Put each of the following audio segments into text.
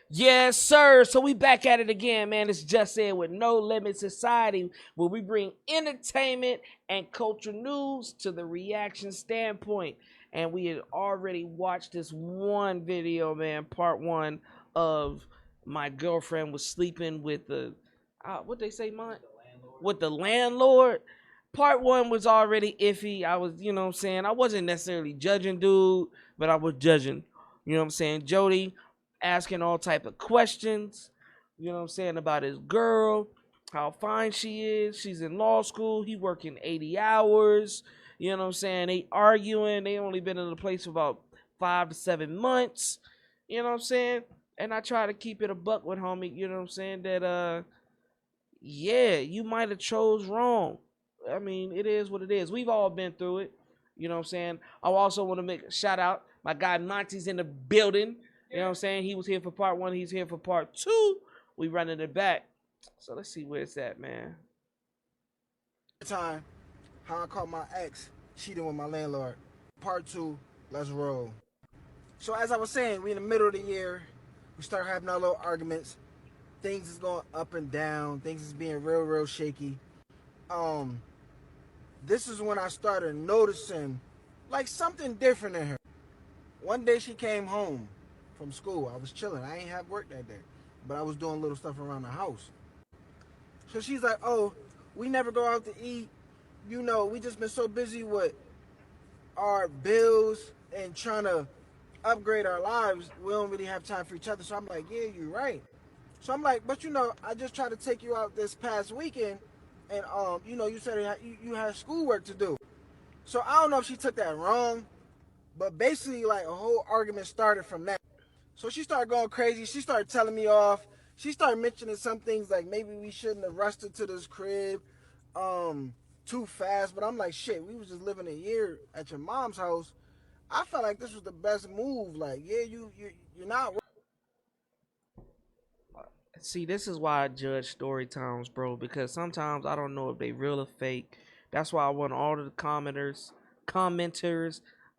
Yes, sir. So we back at it again, man. It's Just Said with No Limit Society, where we bring entertainment and culture news to the reaction standpoint. And we had already watched this one video, man, part one of my girlfriend was sleeping with the what they say, mine? With the landlord. Part one was already iffy. I was, you know what I'm saying? I wasn't necessarily judging dude, but I was judging, you know what I'm saying, Jody, asking all type of questions, you know what I'm saying, about his girl, how fine she is. She's in law school. He working 80 hours. You know what I'm saying? They arguing. They only been in the place for about 5 to 7 months. You know what I'm saying? And I try to keep it a buck with homie, you know what I'm saying, that yeah, you might have chose wrong. I mean, it is what it is. We've all been through it. You know what I'm saying? I also want to make a shout out. My guy Monty's in the building. You know what I'm saying? He was here for part one. He's here for part two. We running it back. So let's see where it's at, man. Time, how I caught my ex cheating with my landlord. Part two, let's roll. So as I was saying, we in the middle of the year. We start having our little arguments. Things is going up and down. Things is being real shaky. Um, this is when I started noticing like something different in her. One day she came home from school. I was chilling. I ain't have work that day, but I was doing little stuff around the house. So she's like, "Oh, we never go out to eat. You know, we just been so busy with our bills and trying to upgrade our lives. We don't really have time for each other." So I'm like, "Yeah, you're right." So I'm like, "But you know, I just tried to take you out this past weekend, and you know, you said you had schoolwork to do." So I don't know if she took that wrong, but basically, like a whole argument started from that. So she started going crazy. She started telling me off. She started mentioning some things like maybe we shouldn't have rushed into this crib um, too fast. But I'm like, shit, we was just living a year at your mom's house. I felt like this was the best move. Like, yeah, you're not. See, this is why I judge story times, bro, because sometimes I don't know if they real or fake. That's why I want all of the commenters,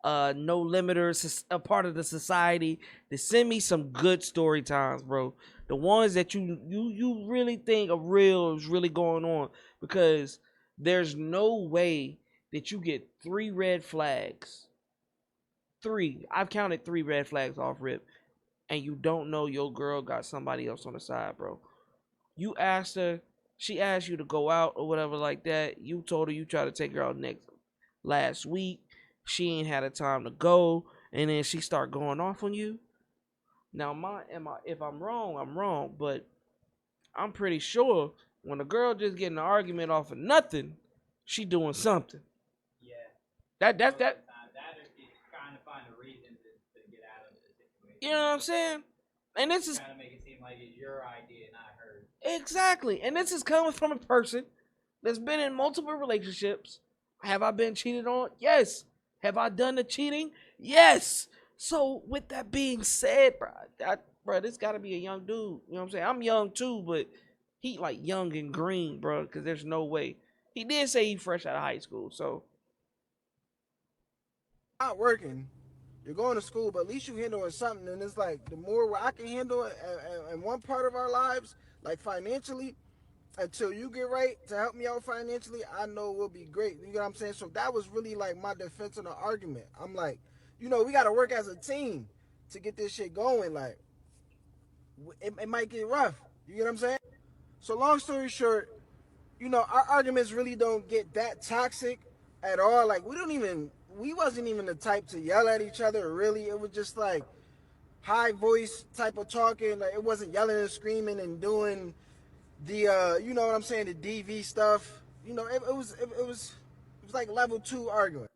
no limiters, a part of the society, to send me some good story times, bro. The ones that you really think are real is really going on, because there's no way that you get three red flags. Three. I've counted three red flags off rip, and you don't know your girl got somebody else on the side, bro. You asked her, she asked you to go out or whatever like that. You told her you tried to take her out next last week. She ain't had a time to go, and then she start going off on you. Now, if I'm wrong, I'm wrong, but I'm pretty sure when a girl just getting an argument off of nothing, she doing something. Yeah, That that is trying to find a reason to get out of the you situation. know what I'm saying? And this is Trying to make it seem like it's your idea, not hers. exactly, and this is coming from a person that's been in multiple relationships. Have I been cheated on? Yes. Have I done the cheating? Yes. So with that being said, bro, this got to be a young dude. You know what I'm saying? I'm young too, but he like young and green, bro. Because there's no way. He did say he fresh out of high school, so Not working. You're going to school, but at least you handling something. And it's like the more I can handle it in one part of our lives, like financially, until you get right to help me out financially, I know we'll be great. You know what I'm saying? So that was really like my defense in the argument. I'm like, you know, we got to work as a team to get this shit going. Like, it might get rough. You get what I'm saying? So long story short, you know, our arguments really don't get that toxic at all. Like we wasn't even the type to yell at each other. Really, it was just like high voice type of talking. Like it wasn't yelling and screaming and doing the you know what I'm saying, the DV stuff. You know, it was like level 2 arguing.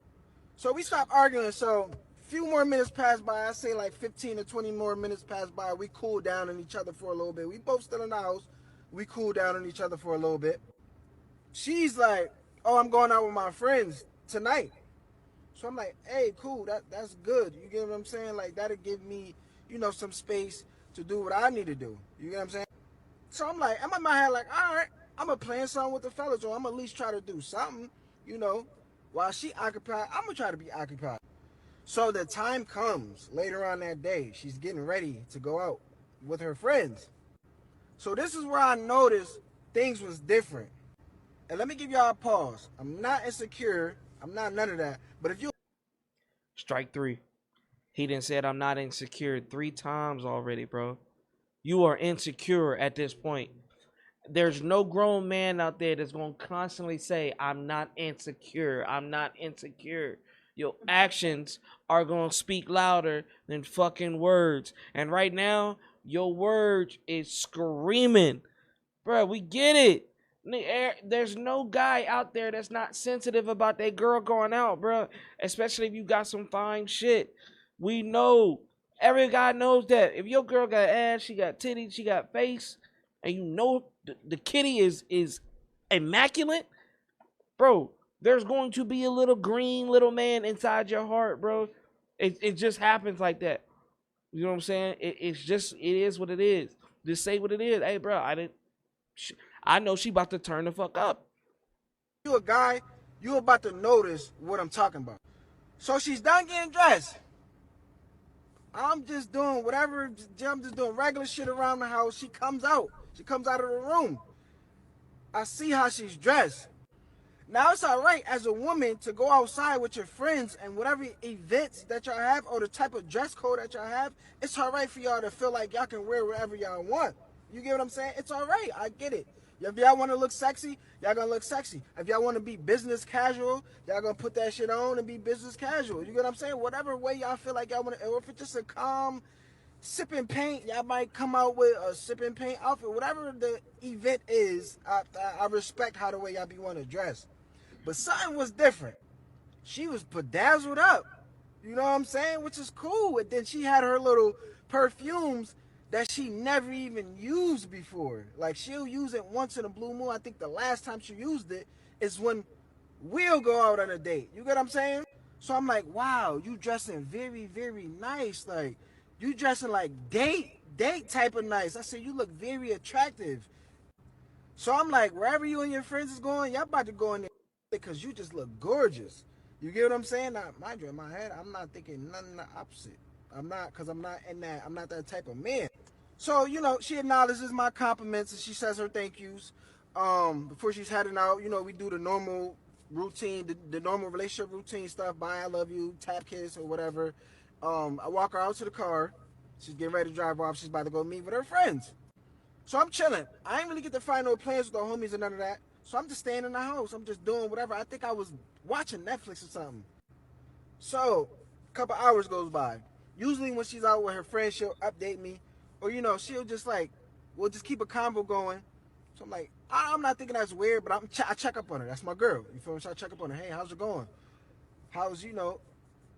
So we stopped arguing. So a few more minutes passed by. I say like 15 to 20 more minutes passed by. We cooled down on each other for a little bit. We both still in the house. We cooled down on each other for a little bit. She's like, "Oh, I'm going out with my friends tonight." So I'm like, "Hey, cool. That's good." You get what I'm saying? Like that'll give me, you know, some space to do what I need to do. You get what I'm saying? So I'm in my head like, all right, I'm gonna plan something with the fellas, or I'm gonna at least try to do something, you know, while she occupied. I'm gonna try to be occupied. So the time comes later on that day. She's getting ready to go out. with her friends. So this is where I noticed things was different. And let me give y'all a pause. I'm not insecure. I'm not none of that. But if you Strike three. He done said I'm not insecure 3 times already, bro. You are insecure at this point. There's no grown man out there that's gonna constantly say, I'm not insecure. I'm not insecure. Your actions are gonna speak louder than fucking words. And right now, your words is screaming. Bro, we get it. There's no guy out there that's not sensitive about that girl going out, bro. Especially if you got some fine shit. We know. Every guy knows that. If your girl got ass, she got titties, she got face, and you know the kitty is immaculate, bro, there's going to be a little green little man inside your heart, bro. It just happens like that. You know what I'm saying? It is what it is. Just say what it is. Hey, bro, I know she about to turn the fuck up. a guy, you about to notice what I'm talking about. So she's done getting dressed. I'm just doing whatever. I'm just doing regular shit around the house. She comes out. She comes out of the room. I see how she's dressed. Now it's all right as a woman to go outside with your friends and whatever events that y'all have or the type of dress code that y'all have. It's all right for y'all to feel like y'all can wear whatever y'all want. You get what I'm saying? It's all right. I get it. If y'all want to look sexy, y'all gonna look sexy. If y'all want to be business casual, y'all gonna put that shit on and be business casual. You get what I'm saying? Whatever way y'all feel like y'all want to, or if it's just a calm sipping paint, y'all might come out with a sipping paint outfit. Whatever the event is, I respect how the way y'all be want to dress. But something was different. She was bedazzled up. You know what I'm saying? Which is cool. And then she had her little perfumes that she never even used before. Like she'll use it once in a blue moon. I think the last time she used it is when we'll go out on a date. You get what I'm saying? So I'm like, wow, you dressing very, very nice. Like you dressing like date type of nice. I said, you look very attractive. So I'm like, wherever you and your friends is going, y'all about to go in there because you just look gorgeous. You get what I'm saying? Now, mind you, in my head, I'm not thinking nothing the opposite. I'm not, because I'm not in that, I'm not that type of man. So, you know, she acknowledges my compliments and she says her thank yous. Before she's heading out, you know, we do the normal routine, the normal relationship routine stuff. Bye, I love you, tap kiss or whatever. I walk her out to the car. She's getting ready to drive off. She's about to go meet with her friends. So I'm chilling. I ain't really get to find no plans with the homies and none of that. So I'm just staying in the house. I'm just doing whatever. I think I was watching Netflix or something. So a couple hours goes by. Usually when she's out with her friends, she'll update me. Or, you know, she'll just like, we'll just keep a convo going. So I'm like, I'm not thinking that's weird, but I check up on her. That's my girl. You feel me? So I check up on her. Hey, how's it going? How's, you know,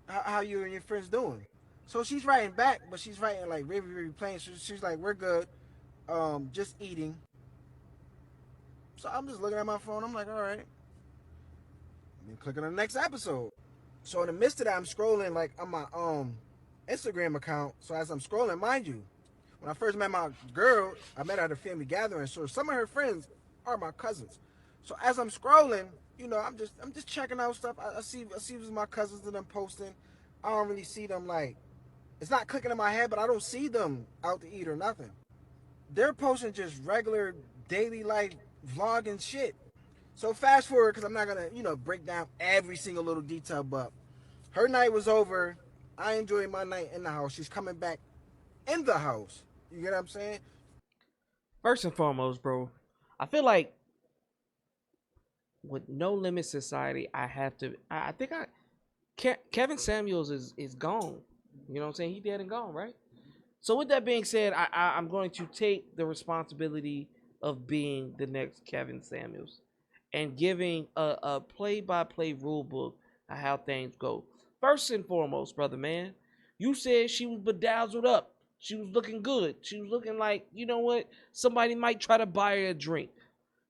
how you and your friends doing? So she's writing back, but she's writing like very, very plain. She's like, we're good. Just eating. So I'm just looking at my phone. I'm like, all right. And clicking on the next episode. So in the midst of that, I'm scrolling like on my Instagram account. So as I'm scrolling, mind you, when I first met my girl, I met her at a family gathering. So some of her friends are my cousins. So as I'm scrolling, you know, I'm just checking out stuff. I see what's my cousins that I'm posting. I don't really see them like it's not clicking in my head, but I don't see them out to eat or nothing. They're posting just regular daily life vlogging shit. So fast forward, because I'm not gonna, you know, break down every single little detail, but her night was over. I enjoyed my night in the house. She's coming back in the house. You get what I'm saying? First and foremost, bro, I feel like with No Limit Society, I have to. I think Kevin Samuels is gone. You know what I'm saying? He dead and gone, right? So with that being said, I'm going to take the responsibility of being the next Kevin Samuels and giving a play-by-play rule book of how things go. First and foremost, brother man, you said she was bedazzled up. She was looking good. She was looking like, you know what? Somebody might try to buy her a drink.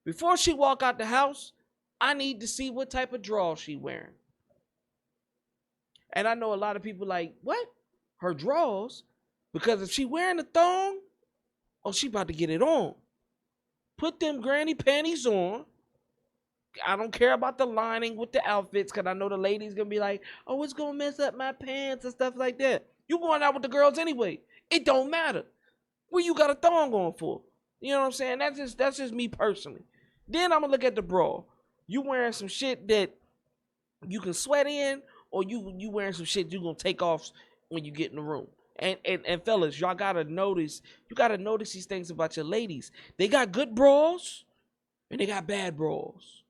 Before she walk out the house, I need to see what type of draw she wearing. And I know a lot of people like, what? Her draws? Because if she wearing a thong, oh, she about to get it on. Put them granny panties on. I don't care about the lining with the outfits because I know the ladies going to be like, oh, it's going to mess up my pants and stuff like that. You going out with the girls anyway. It don't matter. What you got a thong on for? You know what I'm saying? That's just me personally. Then I'm gonna look at the bra. You wearing some shit that you can sweat in, or you wearing some shit you gonna take off when you get in the room. And fellas, y'all gotta notice. You gotta notice these things about your ladies. They got good bras and they got bad bras.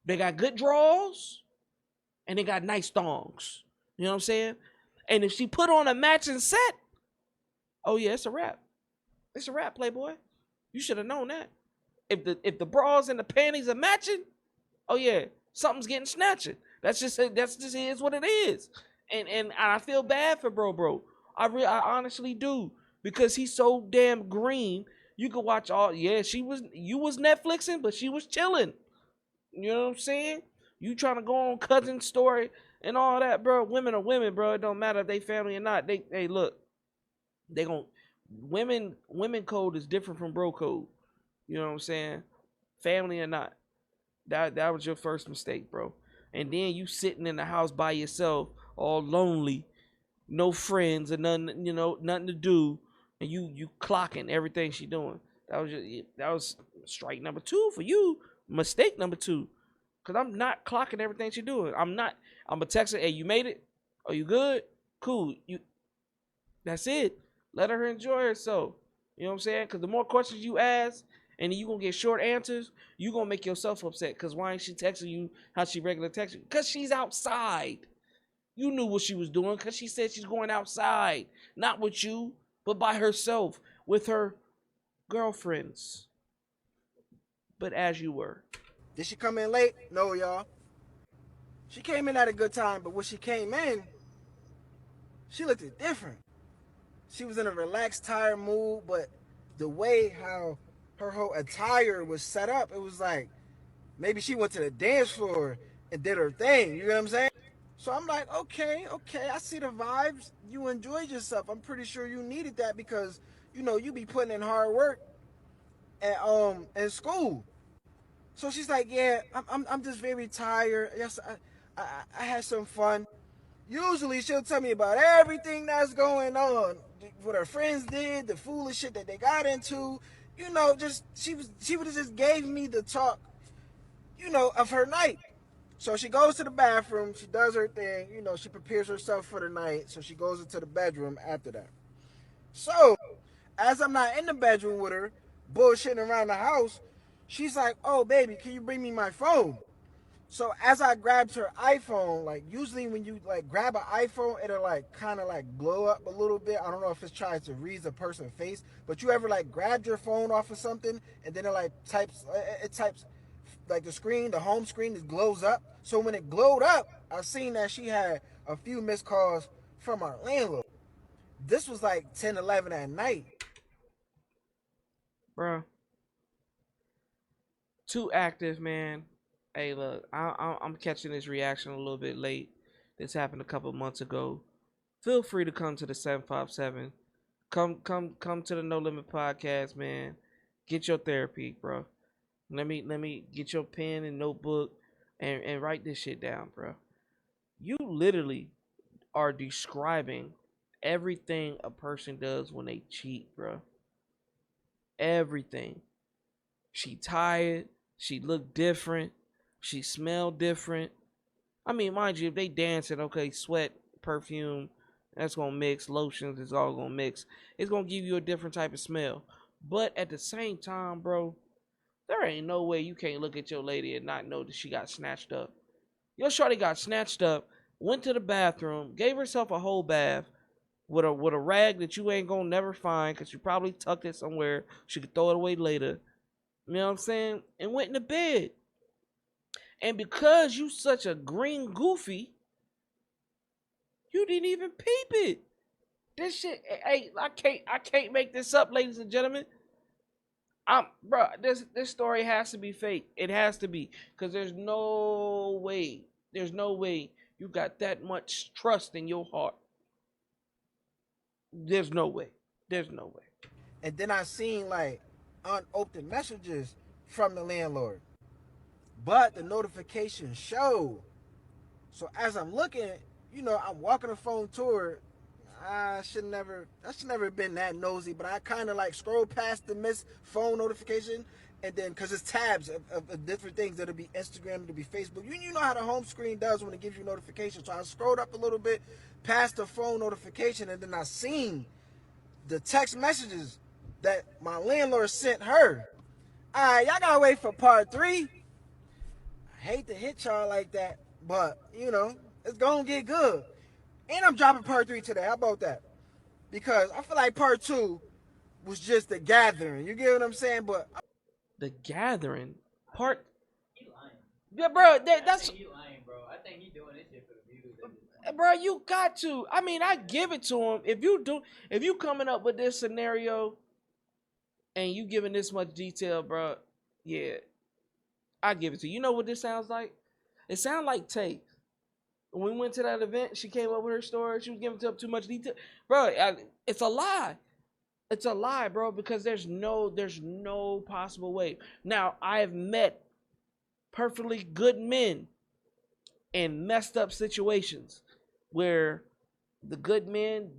They got good draws and they got nice thongs. You know what I'm saying? And if she put on a matching set, oh yeah, it's a wrap. It's a wrap, Playboy. You should have known that. If the bras and the panties are matching, oh yeah, something's getting snatching. That's just is what it is. And I feel bad for bro. I honestly do, because he's so damn green. You could watch all. Yeah, you was Netflixing, but she was chilling. You know what I'm saying? You trying to go on cousin story and all that, bro. Women are women, bro. It don't matter if they family or not. They look. They gon' women code is different from bro code. You know what I'm saying? Family or not. That was your first mistake, bro. And then you sitting in the house by yourself, all lonely, no friends and nothing, nothing to do, and you clocking everything she doing. That was strike number 2 for you. Mistake number 2. Cause I'm not clocking everything she doing. I'm not. I'm a text her, hey, you made it? Are you good? Cool. That's it. Let her enjoy herself. You know what I'm saying? Because the more questions you ask, and then you going to get short answers, you going to make yourself upset. Because why ain't she texting you how she regular texts you? Because she's outside. You knew what she was doing because she said she's going outside. Not with you, but by herself. With her girlfriends. But as you were. Did she come in late? No, y'all. She came in at a good time, but when she came in, she looked different. She was in a relaxed, tired mood, but the way how her whole attire was set up, it was like maybe she went to the dance floor and did her thing. You know what I'm saying? So I'm like, okay, I see the vibes. You enjoyed yourself. I'm pretty sure you needed that because you be putting in hard work at in school. So she's like, yeah, I'm just very tired. Yes, I had some fun. Usually she'll tell me about everything that's going on, what her friends did, the foolish shit that they got into. Just she would have just gave me the talk, of her night. So she goes to the bathroom, she does her thing, she prepares herself for the night. So she goes into the bedroom after that. So as I'm not in the bedroom with her, bullshitting around the house, she's like, "Oh baby, can you bring me my phone?" So as I grabbed her iPhone, like usually when you like grab an iPhone, it'll like kind of like blow up a little bit. I don't know if it's trying to read the person's face, but you ever like grabbed your phone off of something and then it types like the home screen, it glows up. So when it glowed up, I seen that she had a few missed calls from our landlord. This was like 10, 11 at night. Bruh. Too active, man. Hey, look, I'm catching this reaction a little bit late. This happened a couple months ago. Feel free to come to the 757. Come to the No Limit podcast, man. Get your therapy, bro. Let me get your pen and notebook and write this shit down, bro. You literally are describing everything a person does when they cheat, bro. Everything. She tired. She looked different. She smelled different. I mean, mind you, if they dancing, okay, sweat, perfume, that's gonna mix. Lotions is all gonna mix. It's gonna give you a different type of smell. But at the same time, bro, there ain't no way you can't look at your lady and not know that she got snatched up. Your shorty got snatched up, went to the bathroom, gave herself a whole bath with a rag that you ain't gonna never find because you probably tucked it somewhere. She could throw it away later. You know what I'm saying? And went into bed. And because you such a green goofy, you didn't even peep it. This shit, hey, I can't make this up, ladies and gentlemen. Bro, this story has to be fake. It has to be, cause there's no way you got that much trust in your heart. There's no way. There's no way. And then I seen like unopened messages from the landlord. But the notification showed. So as I'm looking, I'm walking the phone to her. I should never been that nosy, but I kind of like scroll past the missed phone notification, and then because it's tabs of different things, that'll be Instagram, it'll be Facebook. You know how the home screen does when it gives you notifications. So I scrolled up a little bit past the phone notification, and then I seen the text messages that my landlord sent her. All right, y'all gotta wait for part three. I hate to hit y'all like that, but it's gonna get good. And I'm dropping part three today. How about that? Because I feel like part two was just a gathering. You get what I'm saying? But The Gathering I think part. he lying. Yeah, bro. I That's think he lying, bro. I think he doing this shit for the views at this point. bro. You got to. I mean, I give it to him. If you coming up with this scenario and you giving this much detail, bro, yeah, I give it to you. You know what this sounds like? It sounds like Tate. When we went to that event, she came up with her story. She was giving up too much detail, bro. It's a lie. It's a lie, bro. Because there's no possible way. Now I have met perfectly good men in messed up situations where the good men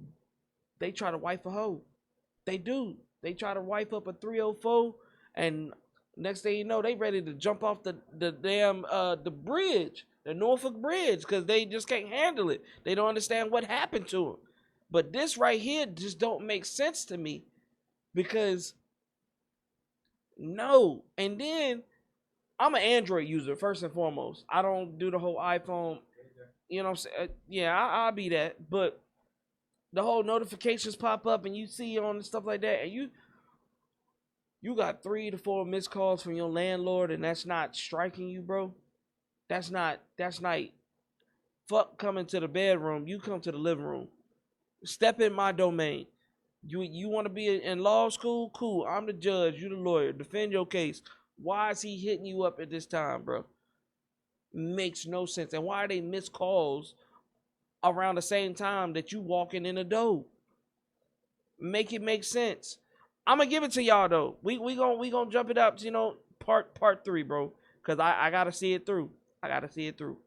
they try to wife a hoe. They do. They try to wife up a 304, and next thing you know, they ready to jump off the damn the bridge, the Norfolk Bridge, because they just can't handle it. They don't understand what happened to them. But this right here just don't make sense to me because no. And then I'm an Android user first and foremost. I don't do the whole iPhone. You know what I'm saying? Yeah, I'll be that. But the whole notifications pop up and you see on and stuff like that, and you got 3 to 4 missed calls from your landlord, and that's not striking you, bro. That's not fuck coming to the bedroom. You come to the living room. Step in my domain. You want to be in law school? Cool. I'm the judge. You the lawyer. Defend your case. Why is he hitting you up at this time, bro? Makes no sense. And why are they missed calls around the same time that you walking in the door? Make it make sense. I'm gonna give it to y'all though. We gonna jump it up to part three, bro. Cause I gotta see it through. I gotta see it through.